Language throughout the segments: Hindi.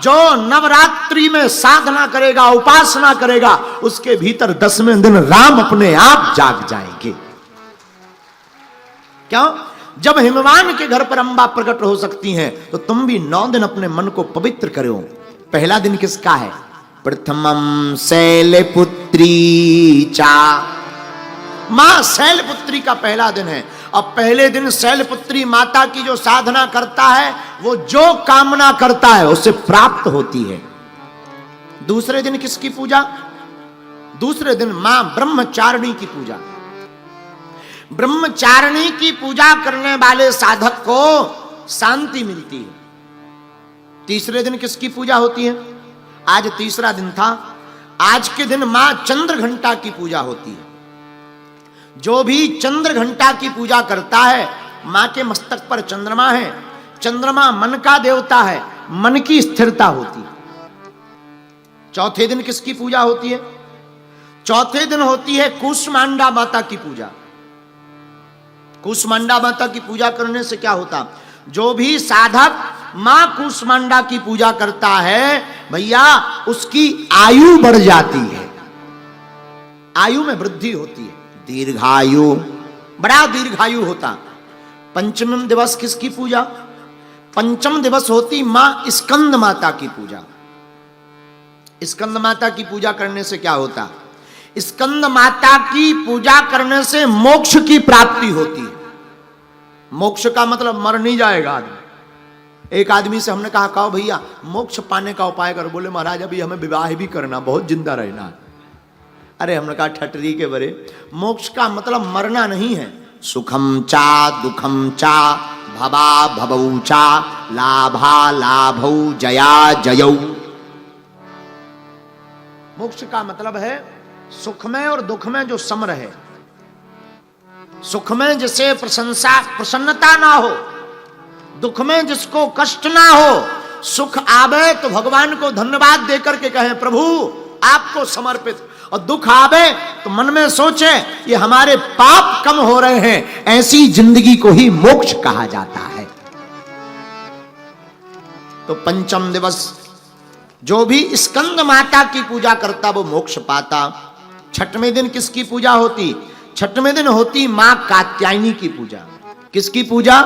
जो नवरात्रि में साधना करेगा, उपासना करेगा, उसके भीतर 10वें दिन राम अपने आप जाग जाएंगे। क्यों? जब हिमवान के घर पर अंबा प्रकट हो सकती हैं, तो तुम भी 9 दिन अपने मन को पवित्र करो। पहला दिन किसका है? प्रथमम शैलपुत्री चा, मां शैलपुत्री का पहला दिन है। अब पहले दिन शैलपुत्री माता की जो साधना करता है, वो जो कामना करता है उसे प्राप्त होती है। दूसरे दिन किसकी पूजा? दूसरे दिन मां ब्रह्मचारिणी की पूजा। ब्रह्मचारिणी की पूजा करने वाले साधक को शांति मिलती है। तीसरे दिन किसकी पूजा होती है? आज तीसरा दिन था। आज के दिन मां चंद्र घंटा की पूजा होती है। जो भी चंद्र घंटा की पूजा करता है, मां के मस्तक पर चंद्रमा है। चंद्रमा मन का देवता है, मन की स्थिरता होती है। चौथे दिन किसकी पूजा होती है? चौथे दिन होती है कूष्मांडा माता की पूजा। कूष्मांडा माता की पूजा करने से क्या होता? जो भी साधक मां कूष्मांडा की पूजा करता है, भैया उसकी आयु बढ़ जाती है, आयु में वृद्धि होती है, दीर्घायु, बड़ा दीर्घायु होता। पंचम दिवस किसकी पूजा? पंचम दिवस होती मां स्कंद माता की पूजा। स्कंद माता की पूजा करने से क्या होता? स्कंद माता की पूजा करने से मोक्ष की प्राप्ति होती है। मोक्ष का मतलब मर नहीं जाएगा आदमी। एक आदमी से हमने कहा, कहो भैया मोक्ष पाने का उपाय करो। बोले महाराज अभी हमें विवाह भी करना, बहुत जिंदा रहना है। अरे हमने कहा ठटरी के बरे, मोक्ष का मतलब मरना नहीं है। सुखम चा दुखम चा भवा भवौ चा लाभा लाभौ जया जयौ। मोक्ष का मतलब है सुख में और दुख में जो सम रहे। सुख में जिसे प्रसन्नता ना हो, दुख में जिसको कष्ट ना हो। सुख आवे तो भगवान को धन्यवाद देकर के कहें प्रभु आपको समर्पित, और दुख आवे तो मन में सोचे ये हमारे पाप कम हो रहे हैं। ऐसी जिंदगी को ही मोक्ष कहा जाता है। तो पंचम दिवस जो भी स्कंद माता की पूजा करता वो मोक्ष पाता। छठवें दिन किसकी पूजा होती? छठवें दिन होती मां कात्यायनी की पूजा। किसकी पूजा?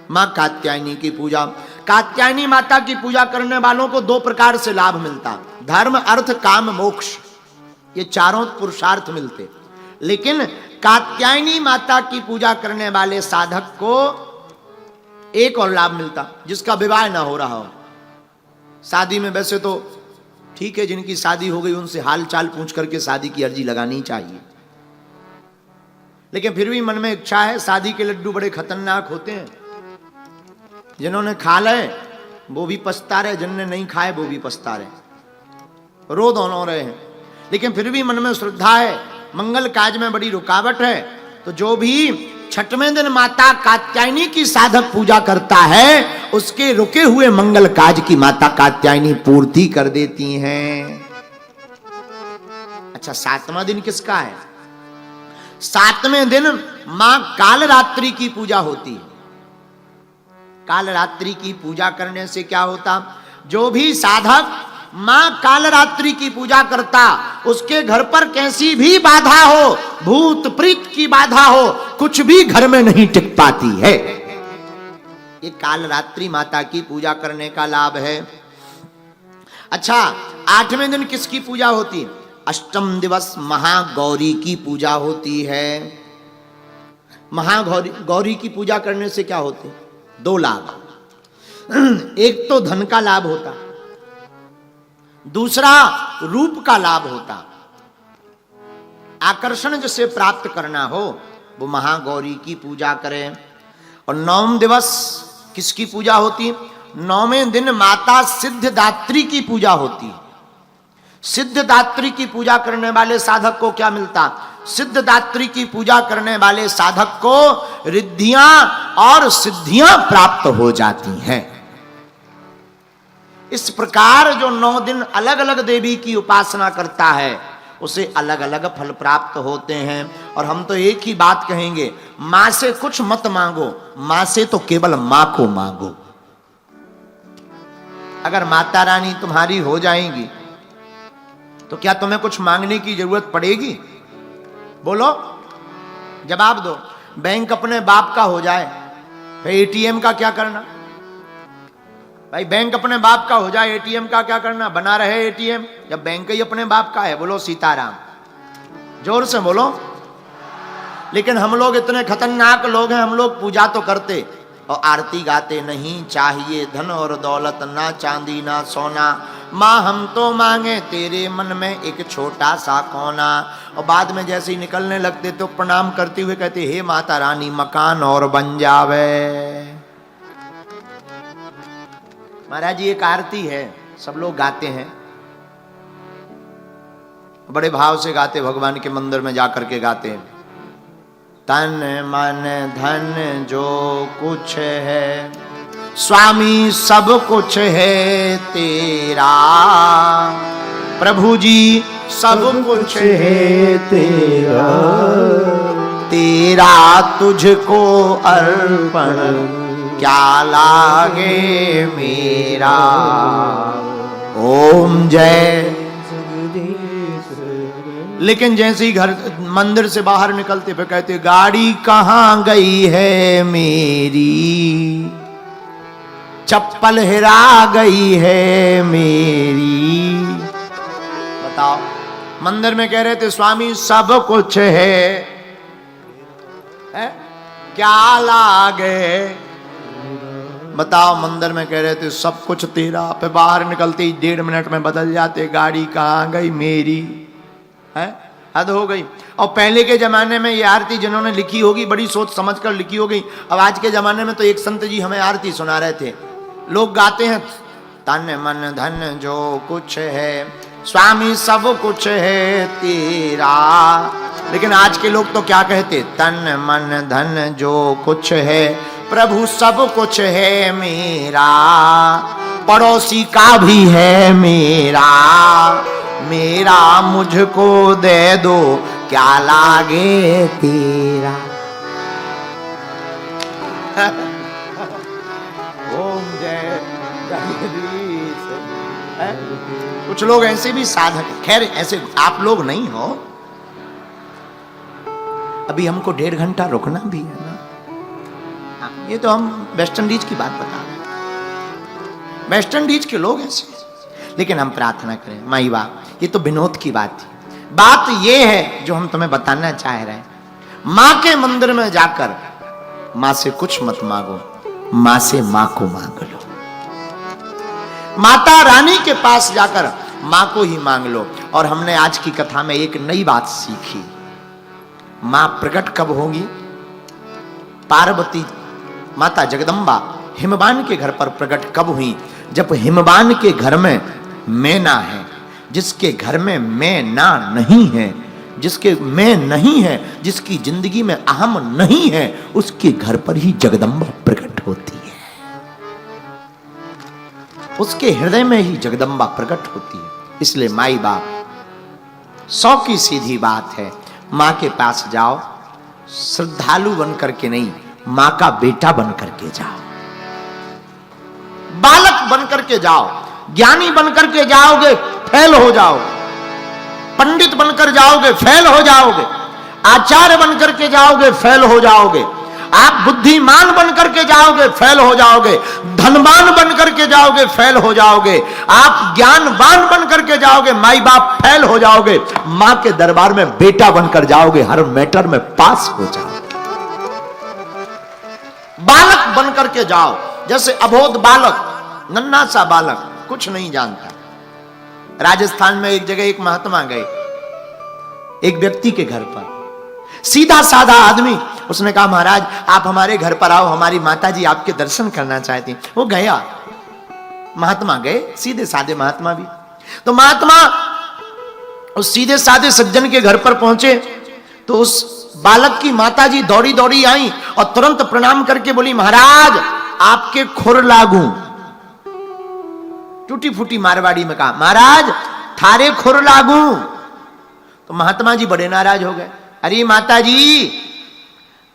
मां कात्यायनी की पूजा। कात्यायनी माता की पूजा करने वालों को 2 प्रकार से लाभ मिलता, धर्म अर्थ काम मोक्ष, ये चारों पुरुषार्थ मिलते। लेकिन कात्यायनी माता की पूजा करने वाले साधक को एक और लाभ मिलता, जिसका विवाह ना हो रहा हो। शादी में वैसे तो ठीक है, जिनकी शादी हो गई उनसे हाल चाल पूछ करके शादी की अर्जी लगानी चाहिए, लेकिन फिर भी मन में इच्छा है। शादी के लड्डू बड़े खतरनाक होते हैं। जिन्होंने खा ले वो भी पछता रहे, जिन्होंने नहीं खाए वो भी पछता रहे, रो दोनों रहे हैं। लेकिन फिर भी मन में श्रद्धा है, मंगल काज में बड़ी रुकावट है। तो जो भी छठवें दिन माता कात्यायनी की साधक पूजा करता है, उसके रुके हुए मंगल काज की माता कात्यायनी पूर्ति कर देती हैं। अच्छा, 7वां दिन किसका है? 7वें दिन मां कालरात्रि की पूजा होती है। कालरात्रि की पूजा करने से क्या होता? जो भी साधक मां कालरात्रि की पूजा करता, उसके घर पर कैसी भी बाधा हो, भूत प्रीत की बाधा हो, कुछ भी घर में नहीं टिक पाती है। ये कालरात्रि माता की पूजा करने का लाभ है। अच्छा, 8वें दिन किसकी पूजा होती? अष्टम दिवस महागौरी की पूजा होती है। महागौरी की पूजा करने से क्या होते? 2 लाभ। एक तो धन का लाभ होता, दूसरा रूप का लाभ होता। आकर्षण जिसे प्राप्त करना हो वो महागौरी की पूजा करें। और 9वें दिवस किसकी पूजा होती? 9वें दिन माता सिद्धदात्री की पूजा होती। सिद्धदात्री की पूजा करने वाले साधक को क्या मिलता? सिद्धदात्री की पूजा करने वाले साधक को रिद्धियां और सिद्धियां प्राप्त हो जाती हैं। इस प्रकार जो 9 दिन अलग अलग देवी की उपासना करता है, उसे अलग अलग फल प्राप्त होते हैं। और हम तो एक ही बात कहेंगे, मां से कुछ मत मांगो, मां से तो केवल मां को मांगो। अगर माता रानी तुम्हारी हो जाएंगी तो क्या तुम्हें कुछ मांगने की जरूरत पड़ेगी? बोलो, जवाब दो। बैंक अपने बाप का हो जाए, फिर एटीएम का क्या करना? भाई बैंक अपने बाप का हो जाए, एटीएम का क्या करना? बना रहे एटीएम, जब बैंक ही अपने बाप का है। बोलो सीताराम, जोर से बोलो। लेकिन हम लोग इतने खतरनाक लोग हैं, हम लोग पूजा तो करते और आरती गाते, नहीं चाहिए धन और दौलत, ना चांदी ना सोना, माँ हम तो मांगे तेरे मन में एक छोटा सा कोना। और बाद में जैसे ही निकलने लगते तो प्रणाम करते हुए कहते, हे माता रानी मकान और बन जावे। महाराज जी एक आरती है, सब लोग गाते हैं, बड़े भाव से गाते, भगवान के मंदिर में जाकर के गाते हैं। तन मन धन जो कुछ है स्वामी सब कुछ है तेरा, प्रभु जी सब कुछ है तेरा, तेरा तुझको अर्पण क्या लागे मेरा। ओम जय। लेकिन जैसे ही घर मंदिर से बाहर निकलते फिर कहते, गाड़ी कहाँ गई है मेरी, चप्पल हिरा गई है मेरी। बताओ, मंदिर में कह रहे थे स्वामी सब कुछ है क्या लागे। बताओ, मंदिर में कह रहे थे सब कुछ तेरा, फिर बाहर निकलते ही 1.5 मिनट में बदल जाते, गाड़ी कहाँ गई मेरी। है हद हो गई। और पहले के जमाने में ये आरती जिन्होंने लिखी होगी बड़ी सोच समझ कर लिखी होगी। अब आज के जमाने में तो एक संत जी हमें आरती सुना रहे थे, लोग गाते हैं तन मन धन जो कुछ है स्वामी सब कुछ है तेरा। लेकिन आज के लोग तो क्या कहते, तन मन धन जो कुछ है प्रभु सब कुछ है मेरा, पड़ोसी का भी है मेरा, मेरा मुझको दे दो क्या लागे तेरा। ओम जय जगदीश। कुछ लोग ऐसे भी साधक, खैर ऐसे आप लोग नहीं हो। अभी हमको 1.5 घंटा रुकना भी है ना। ये तो हम वेस्ट इंडीज की बात बता रहे हैं, वेस्ट इंडीज के लोग ऐसे। लेकिन हम प्रार्थना करें, माई बाप, ये तो विनोद की बात थी। बात ये है जो हम तुम्हें बताना चाह रहे हैं, मां के मंदिर में जाकर मां से कुछ मत मांगो, मां से मां को मांग लो। माता रानी के पास जाकर मां को ही मांग लो। और हमने आज की कथा में एक नई बात सीखी, मां प्रकट कब होगी? पार्वती माता जगदम्बा हिमवान के घर पर प्रकट कब हुई? जब हिमवान के घर में मैना है, जिसके घर में मैना नहीं है, जिसके मैं नहीं है, जिसकी जिंदगी में अहम नहीं है, उसके घर पर ही जगदम्बा प्रकट होती है। उसके हृदय में ही जगदम्बा प्रकट होती है। इसलिए माई बाप 100 की सीधी बात है, मां के पास जाओ, श्रद्धालु बन करके नहीं, मां का बेटा बन करके जाओ, बालक बन करके जाओ। ज्ञानी बन करके जाओगे फेल हो जाओगे, पंडित बनकर जाओगे फेल हो जाओगे, आचार्य बन करके जाओगे फेल हो जाओगे, आप बुद्धिमान बन करके जाओगे फेल हो जाओगे, धनवान बन करके जाओगे फेल हो जाओगे, आप ज्ञानवान बन करके जाओगे, माई बाप फेल हो जाओगे। मां के दरबार में बेटा बनकर जाओगे, हर मैटर में पास हो जाओगे। बालक बन करके जाओ, जैसे अबोध बालक, नन्हा सा बालक, कुछ नहीं जानता। राजस्थान में एक जगह एक महात्मा गए एक व्यक्ति के घर पर, सीधा साधा आदमी। उसने कहा, महाराज आप हमारे घर पर आओ, हमारी माता जी आपके दर्शन करना चाहती। वो गया, महात्मा गए, सीधे साधे महात्मा भी। तो महात्मा उस सीधे साधे सज्जन के घर पर पहुंचे तो उस बालक की माता जी दौड़ी दौड़ी आई और तुरंत प्रणाम करके बोली, महाराज आपके खुर लागू। टूटी फूटी मारवाड़ी में कहा, महाराज थारे खुर लागू। तो महात्मा जी बड़े नाराज हो गए। अरे माता जी,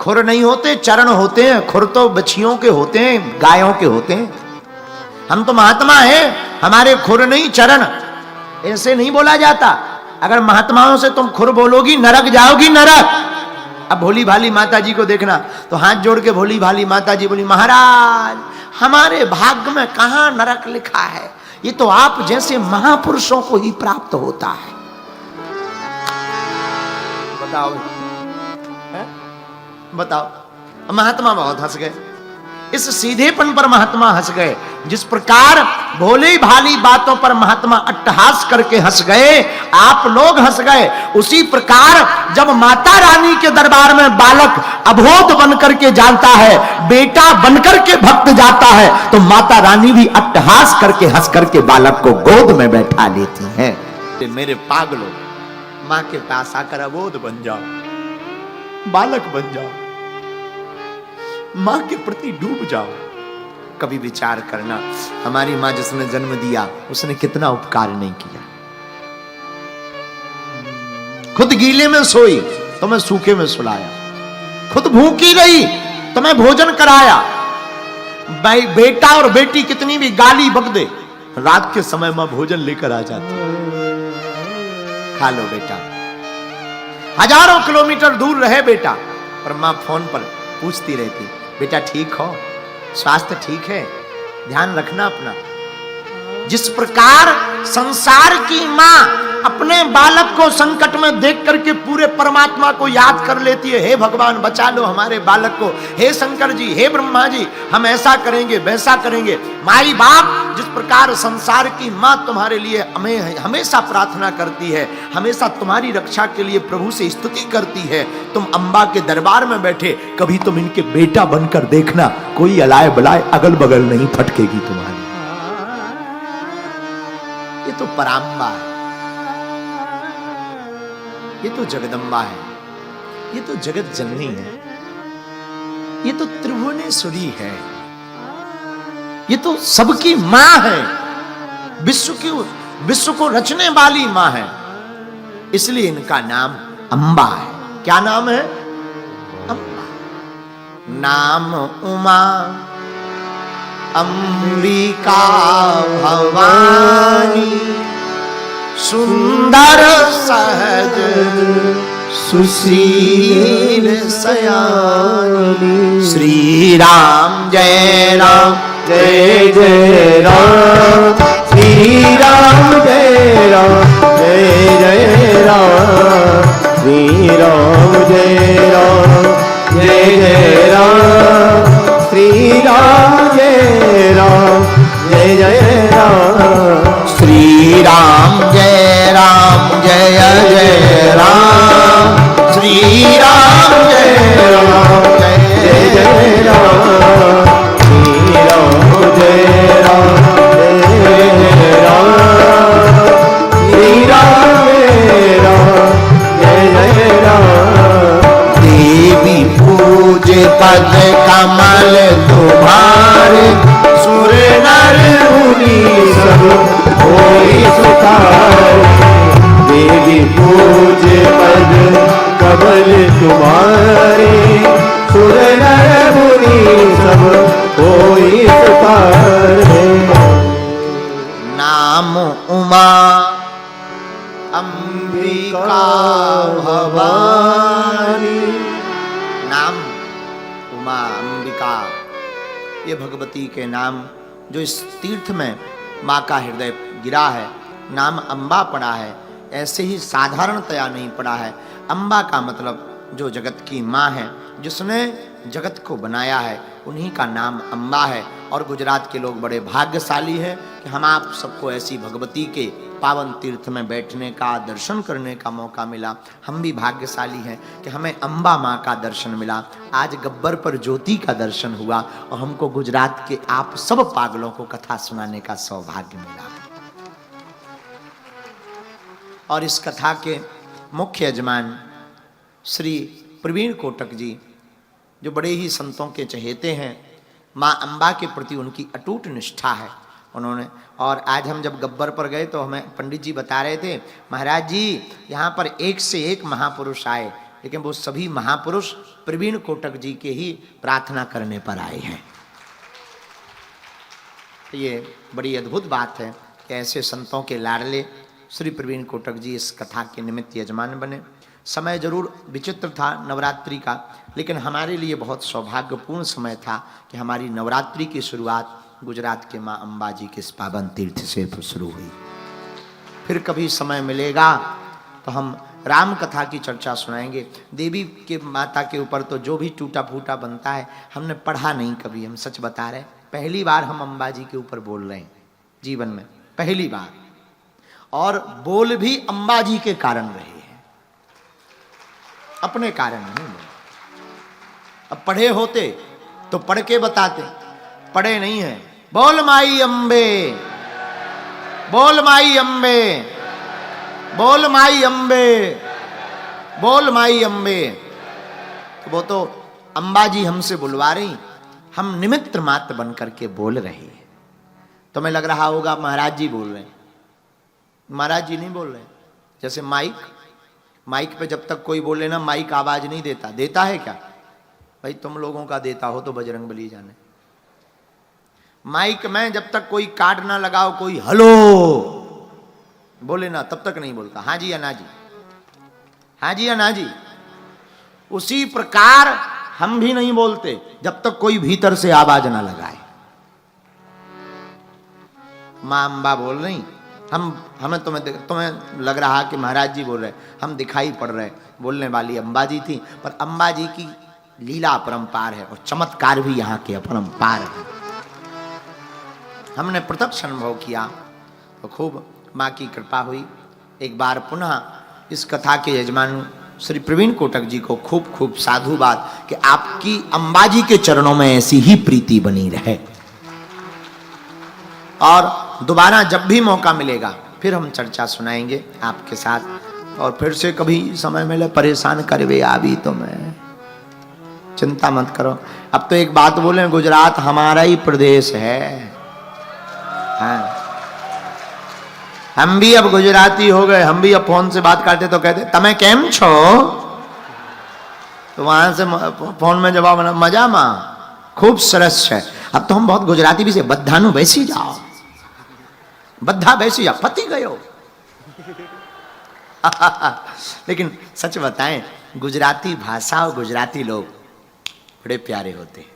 खुर नहीं होते, चरण होते हैं। खुर तो बछियों के होते हैं, गायों के होते हैं। हम तो महात्मा हैं, हमारे खुर नहीं चरण, ऐसे नहीं बोला जाता। अगर महात्माओं से तुम खुर बोलोगी नरक जाओगी, नरक। अब भोली भाली माता जी को देखना, तो हाथ जोड़ के भोली भाली माता जी बोली, महाराज हमारे भाग्य में कहां नरक लिखा है, ये तो आप जैसे महापुरुषों को ही प्राप्त होता है। बताओ है? बताओ। महात्मा बहुत हंस गए, इस सीधेपन पर महात्मा हंस गए। जिस प्रकार भोली भाली बातों पर महात्मा अट्टहास करके हंस गए, आप लोग हंस गए। उसी प्रकार जब माता रानी के दरबार में बालक अबोध बनकर के जाता है, बेटा बनकर के भक्त जाता है, तो माता रानी भी अट्टहास करके हंस करके बालक को गोद में बैठा लेती हैं। मेरे पागलों, मां के पास आकर अबोध बन जाओ, बालक बन जाओ, मां के प्रति डूब जाओ। कभी विचार करना, हमारी मां जिसने जन्म दिया उसने कितना उपकार नहीं किया। खुद गीले में सोई तो मैं सूखे में सुलाया, खुद भूखी रही तो मैं भोजन कराया। बेटा और बेटी कितनी भी गाली बक दे, रात के समय मां भोजन लेकर आ जाती, खा लो बेटा। हजारों किलोमीटर दूर रहे बेटा, पर मां फोन पर पूछती रहती, बेटा ठीक हो, स्वास्थ्य ठीक है, ध्यान रखना अपना। जिस प्रकार संसार की मां अपने बालक को संकट में देख करके पूरे परमात्मा को याद कर लेती है, हे भगवान बचा लो हमारे बालक को, हे शंकर जी, हे ब्रह्मा जी, हम ऐसा करेंगे वैसा करेंगे। माई बाप जिस प्रकार संसार की मां तुम्हारे लिए हमें हमेशा प्रार्थना करती है, हमेशा तुम्हारी रक्षा के लिए प्रभु से स्तुति करती है, तुम अम्बा के दरबार में बैठे कभी तुम इनके बेटा बनकर देखना, कोई अलाय बलाय अगल बगल नहीं फटकेगी तुम्हारी। ये तो पराम्बा है, ये तो जगदम्बा है, ये तो जगत जननी है, ये तो त्रिभुवनेश्वरी है, ये तो सबकी मां है, विश्व को रचने वाली मां है। इसलिए इनका नाम अम्बा है। क्या नाम है? अम्बा। नाम उमा अंबिका भवानी, सुंदर सहज सुशील सयानी। श्री राम जय राम जय जय राम, श्री राम जय राम जय जय राम, श्री राम जय राम जय जय राम, श्री राम जय राम जय जय राम, श्री राम जय राम जय जय राम, श्री राम जय राम जय जय राम, श्री राम जय राम जय जय राम, श्री राम जय राम जय जय राम। देवी पूजे पद कमल तुम्हारे, सुर नर मुनि सब होई सुखारे। देवी पूजे पद कमल तुम्हारे, सुर नर मुनि सब होई सुखारे। नाम उमा अंबिका भवानी। नाम उमा अंबिका, ये भगवती के नाम जो इस तीर्थ में माँ का हृदय गिरा है, नाम अम्बा पड़ा है, ऐसे ही साधारणतया नहीं पड़ा है। अम्बा का मतलब जो जगत की माँ है, जिसने जगत को बनाया है, उन्हीं का नाम अम्बा है। और गुजरात के लोग बड़े भाग्यशाली हैं कि हम आप सबको ऐसी भगवती के पावन तीर्थ में बैठने का, दर्शन करने का मौका मिला। हम भी भाग्यशाली हैं कि हमें अम्बा माँ का दर्शन मिला। आज गब्बर पर ज्योति का दर्शन हुआ और हमको गुजरात के आप सब पागलों को कथा सुनाने का सौभाग्य मिला। और इस कथा के मुख्य यजमान श्री प्रवीण कोटक जी, जो बड़े ही संतों के चहेते हैं, माँ अम्बा के प्रति उनकी अटूट निष्ठा है उन्होंने। और आज हम जब गब्बर पर गए तो हमें पंडित जी बता रहे थे, महाराज जी यहाँ पर एक से एक महापुरुष आए, लेकिन वो सभी महापुरुष प्रवीण कोटक जी के ही प्रार्थना करने पर आए हैं। ये बड़ी अद्भुत बात है कि ऐसे संतों के लाडले श्री प्रवीण कोटक जी इस कथा के निमित्त यजमान बने। समय जरूर विचित्र था नवरात्रि का, लेकिन हमारे लिए बहुत सौभाग्यपूर्ण समय था कि हमारी नवरात्रि की शुरुआत गुजरात के माँ अंबाजी के इस पावन तीर्थ से शुरू हुई। फिर कभी समय मिलेगा तो हम राम कथा की चर्चा सुनाएंगे। देवी के माता के ऊपर तो जो भी टूटा फूटा बनता है हमने पढ़ा नहीं कभी, हम सच बता रहे, पहली बार हम अंबाजी के ऊपर बोल रहे हैं जीवन में, पहली बार। और बोल भी अंबाजी के कारण रहे हैं, अपने कारण नहीं बोले। अब पढ़े होते तो पढ़ के बताते, पढ़े नहीं है। बोल माई अंबे, बोल माई अंबे, बोल माई अंबे, बोल माई अंबे। तो वो तो अंबाजी हमसे बुलवा रही, हम निमित्त मात्र बन करके बोल रहे हैं। तो मैं लग रहा होगा महाराज जी बोल रहे हैं, महाराज जी नहीं बोल रहे। जैसे माइक पे जब तक कोई बोले ना माइक आवाज नहीं देता, देता है क्या भाई? तुम लोगों का देता हो तो बजरंगबली जाने। माइक में जब तक कोई कार्ड ना लगाओ, कोई हेलो बोले ना, तब तक नहीं बोलता हाँ जी या ना जी, हाँ जी या ना जी। उसी प्रकार हम भी नहीं बोलते जब तक कोई भीतर से आवाज ना लगाए। मां अंबा बोल रही, हमें तुम्हें लग रहा कि महाराज जी बोल रहे, हम दिखाई पड़ रहे, बोलने वाली अंबाजी थी। पर अंबाजी की लीला अपरंपार है और चमत्कार भी यहाँ के अपरंपार है। हमने प्रत्यक्ष अनुभव किया तो खूब माँ की कृपा हुई। एक बार पुनः इस कथा के यजमान श्री प्रवीण कोटक जी को खूब खूब साधुवाद कि आपकी अंबाजी के चरणों में ऐसी ही प्रीति बनी रहे। और दोबारा जब भी मौका मिलेगा फिर हम चर्चा सुनाएंगे आपके साथ। और फिर से कभी समय मिले परेशान करवे आवी तो मैं, चिंता मत करो। अब तो एक बात बोले, गुजरात हमारा ही प्रदेश है। हाँ, हम भी अब गुजराती हो गए। हम भी अब फोन से बात करते तो कहते तमें केम छो, तो वहां से फोन में जवाब मजा मां खूब सरस है। अब तो हम बहुत गुजराती भी से बद्धानु बैसी जाओ, बद्धा बैसी जाओ, पति गयो। लेकिन सच बताएं, गुजराती भाषा और गुजराती लोग बड़े प्यारे होते हैं,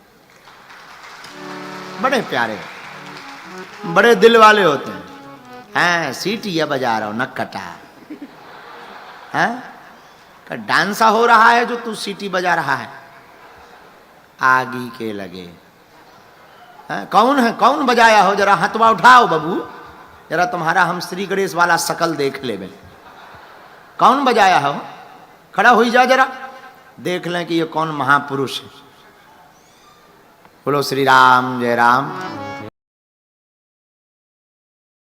बड़े प्यारे, बड़े दिल वाले होते हैं। हाँ, सीटी बजा रहा हो न कटा, हाँ डांसा हो रहा है जो तू सीटी बजा रहा है, आगी के लगे। हाँ, कौन है, कौन बजाया हो? जरा हथवा उठाओ बाबू, जरा तुम्हारा हम श्री गणेश वाला शकल देख ले। कौन बजाया हो? खड़ा हो जा, जरा देख लें कि ये कौन महापुरुष है। बोलो श्री राम, जय राम।